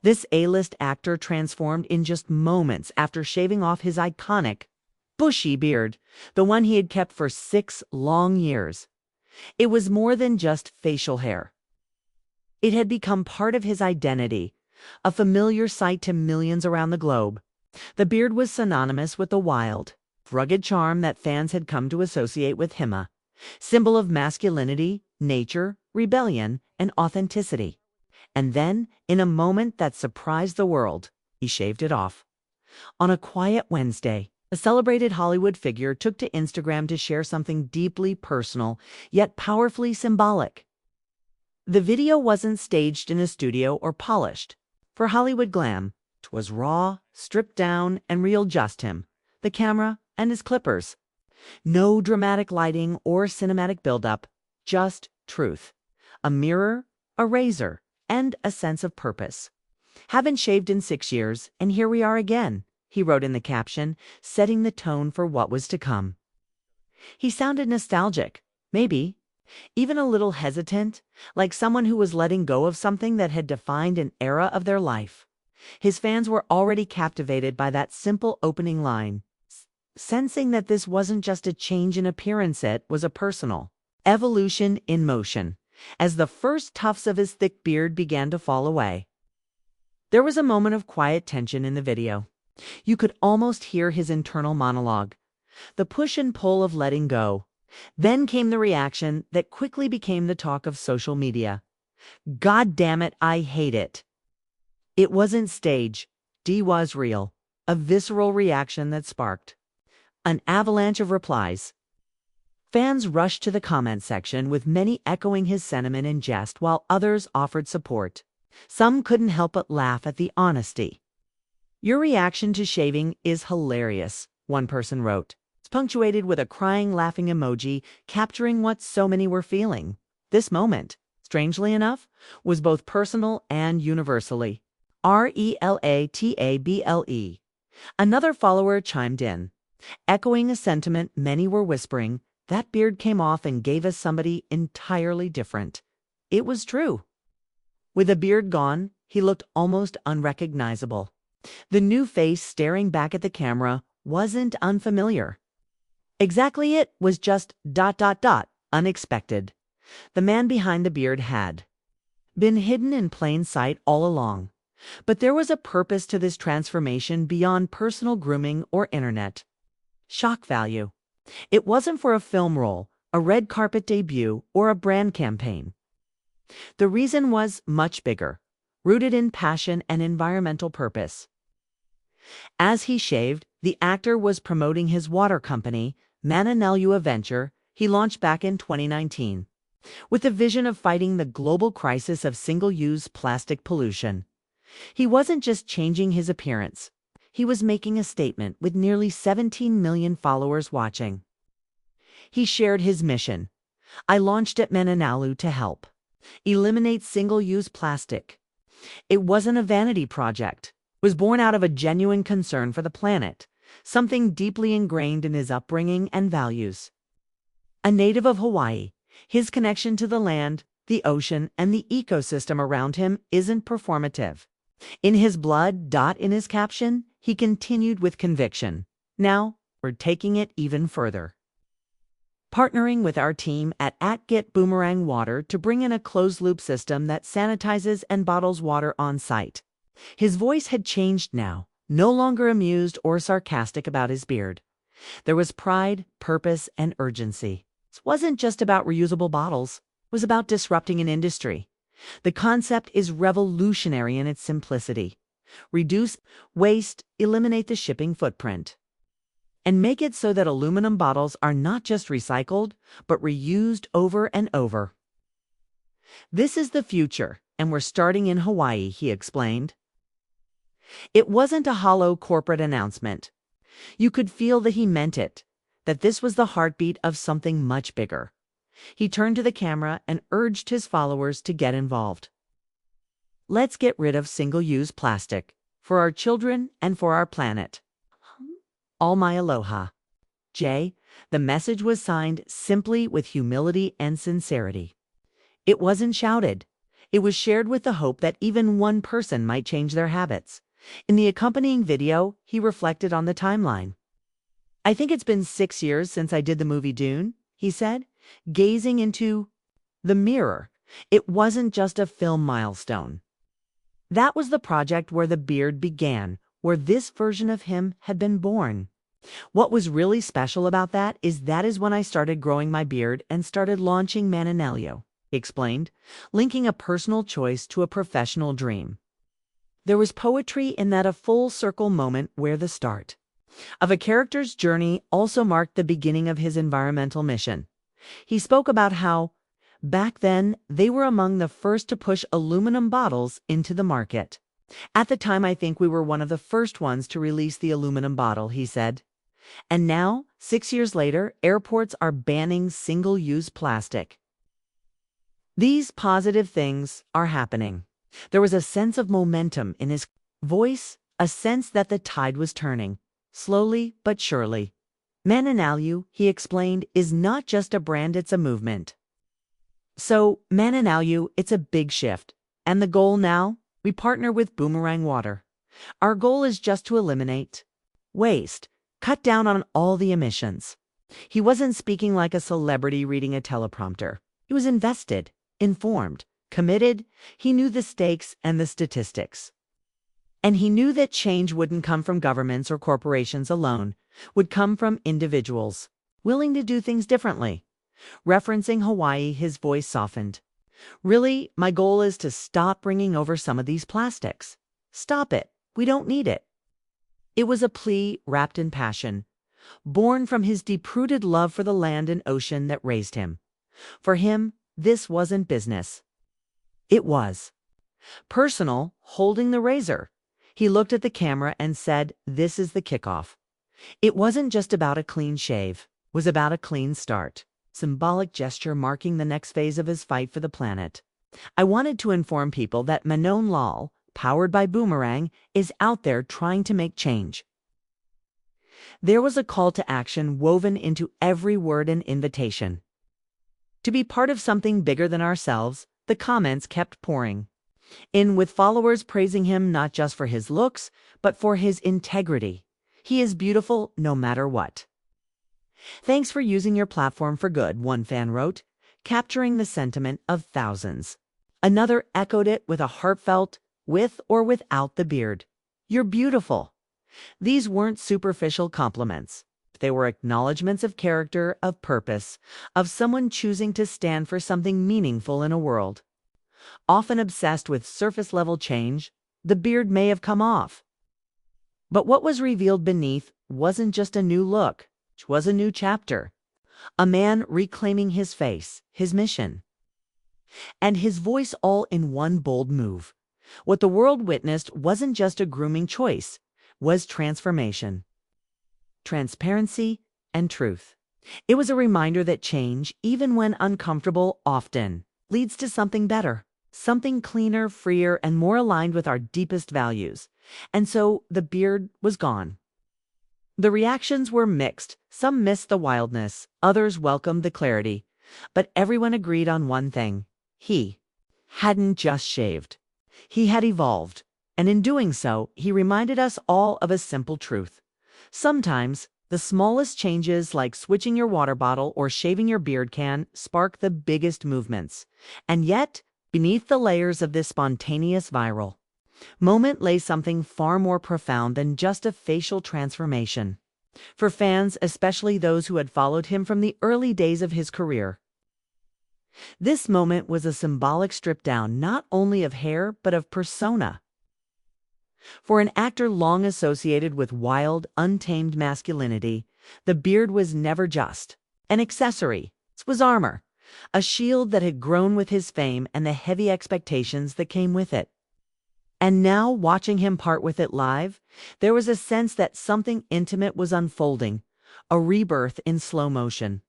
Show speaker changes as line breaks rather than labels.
This A-list actor transformed in just moments after shaving off his iconic, bushy beard, the one he had kept for 6 long years. It was more than just facial hair. It had become part of his identity, a familiar sight to millions around the globe. The beard was synonymous with the wild, rugged charm that fans had come to associate with him, a symbol of masculinity, nature, rebellion, and authenticity. And then, in a moment that surprised the world, he shaved it off. On a quiet Wednesday, a celebrated Hollywood figure took to Instagram to share something deeply personal, yet powerfully symbolic. The video wasn't staged in a studio or polished. For Hollywood glam, 'twas raw, stripped down, and real, just him, the camera, and his clippers. No dramatic lighting or cinematic buildup, just truth. A mirror, a razor, and a sense of purpose. "Haven't shaved in 6 years, and here we are again," he wrote in the caption, setting the tone for what was to come. He sounded nostalgic, maybe even a little hesitant, like someone who was letting go of something that had defined an era of their life. His fans were already captivated by that simple opening line, sensing that this wasn't just a change in appearance, it was a personal evolution in motion. As the first tufts of his thick beard began to fall away, there was a moment of quiet tension in the video. You could almost hear his internal monologue, the push and pull of letting go. Then came the reaction that quickly became the talk of social media. "God damn it, I hate it." It wasn't stage, D was real, a visceral reaction that sparked an avalanche of replies. Fans rushed to the comment section, with many echoing his sentiment in jest while others offered support. Some couldn't help but laugh at the honesty. "Your reaction to shaving is hilarious," one person wrote. It's punctuated with a crying, laughing emoji, capturing what so many were feeling. This moment, strangely enough, was both personal and universally relatable. Another follower chimed in, echoing a sentiment many were whispering. That beard came off and gave us somebody entirely different. It was true. With the beard gone, he looked almost unrecognizable. The new face staring back at the camera wasn't unfamiliar. Exactly, it was just ... unexpected. The man behind the beard had been hidden in plain sight all along. But there was a purpose to this transformation beyond personal grooming or internet shock value. It wasn't for a film role, a red carpet debut, or a brand campaign. The reason was much bigger, rooted in passion and environmental purpose. As he shaved, the actor was promoting his water company, Mananelu, a venture he launched back in 2019, with the vision of fighting the global crisis of single-use plastic pollution. He wasn't just changing his appearance. He was making a statement with nearly 17 million followers watching. He shared his mission. "I launched at Mananelu to help eliminate single-use plastic." It wasn't a vanity project. It was born out of a genuine concern for the planet, something deeply ingrained in his upbringing and values. A native of Hawaii, his connection to the land, the ocean, and the ecosystem around him isn't performative. In his blood, in his caption, he continued with conviction. "Now, we're taking it even further. Partnering with our team at @Get Boomerang Water to bring in a closed-loop system that sanitizes and bottles water on site." His voice had changed now, no longer amused or sarcastic about his beard. There was pride, purpose, and urgency. It wasn't just about reusable bottles. It was about disrupting an industry. The concept is revolutionary in its simplicity. Reduce waste, eliminate the shipping footprint, and make it so that aluminum bottles are not just recycled, but reused over and over. "This is the future, and we're starting in Hawaii," he explained. It wasn't a hollow corporate announcement. You could feel that he meant it, that this was the heartbeat of something much bigger. He turned to the camera and urged his followers to get involved. "Let's get rid of single-use plastic, for our children and for our planet. All my aloha." Jay, the message was signed simply with humility and sincerity. It wasn't shouted. It was shared with the hope that even one person might change their habits. In the accompanying video, he reflected on the timeline. "I think it's been 6 years since I did the movie Dune," he said, gazing into the mirror. It wasn't just a film milestone. That was the project where the beard began, where this version of him had been born. What was really special about that is when I started growing my beard and started launching Mananelio, he explained, linking a personal choice to a professional dream. There was poetry in that, a full circle moment where the start of a character's journey also marked the beginning of his environmental mission. He spoke about how, back then, they were among the first to push aluminum bottles into the market. "At the time, I think we were one of the first ones to release the aluminum bottle," he said. And now, 6 years later, airports are banning single-use plastic. These positive things are happening. There was a sense of momentum in his voice, a sense that the tide was turning, slowly but surely. Mananalyu, he explained, is not just a brand, it's a movement. So, Mananalyu, it's a big shift. And the goal now? We partner with Boomerang Water. Our goal is just to eliminate waste, cut down on all the emissions. He wasn't speaking like a celebrity reading a teleprompter. He was invested, informed, committed. He knew the stakes and the statistics. And he knew that change wouldn't come from governments or corporations alone, would come from individuals, willing to do things differently. Referencing Hawaii, his voice softened. "Really, my goal is to stop bringing over some of these plastics. Stop it. We don't need it." It was a plea wrapped in passion, born from his deep-rooted love for the land and ocean that raised him. For him, this wasn't business. It was personal, holding the razor. He looked at the camera and said, "This is the kickoff." It wasn't just about a clean shave. It was about a clean start. Symbolic gesture marking the next phase of his fight for the planet. "I wanted to inform people that Manon Lal, powered by Boomerang, is out there trying to make change." There was a call to action woven into every word and invitation. To be part of something bigger than ourselves, the comments kept pouring in, with followers praising him not just for his looks, but for his integrity. "He is beautiful no matter what." "Thanks for using your platform for good," one fan wrote, capturing the sentiment of thousands. Another echoed it with a heartfelt, "With or without the beard, you're beautiful." These weren't superficial compliments. They were acknowledgments of character, of purpose, of someone choosing to stand for something meaningful in a world often obsessed with surface-level change. The beard may have come off, but what was revealed beneath wasn't just a new look. It was a new chapter. A man reclaiming his face, his mission, and his voice, all in one bold move. What the world witnessed wasn't just a grooming choice, was transformation, transparency, and truth. It was a reminder that change, even when uncomfortable, often leads to something better, something cleaner, freer, and more aligned with our deepest values. And so the beard was gone. The reactions were mixed. Some missed the wildness, others welcomed the clarity. But everyone agreed on one thing: he hadn't just shaved. He had evolved. And in doing so, he reminded us all of a simple truth. Sometimes, the smallest changes, like switching your water bottle or shaving your beard, can spark the biggest movements. And yet, beneath the layers of this spontaneous viral moment lay something far more profound than just a facial transformation. For fans, especially those who had followed him from the early days of his career, this moment was a symbolic strip down not only of hair but of persona. For an actor long associated with wild, untamed masculinity, the beard was never just an accessory. It was armor, a shield that had grown with his fame and the heavy expectations that came with it. And now, watching him part with it live, there was a sense that something intimate was unfolding, a rebirth in slow motion.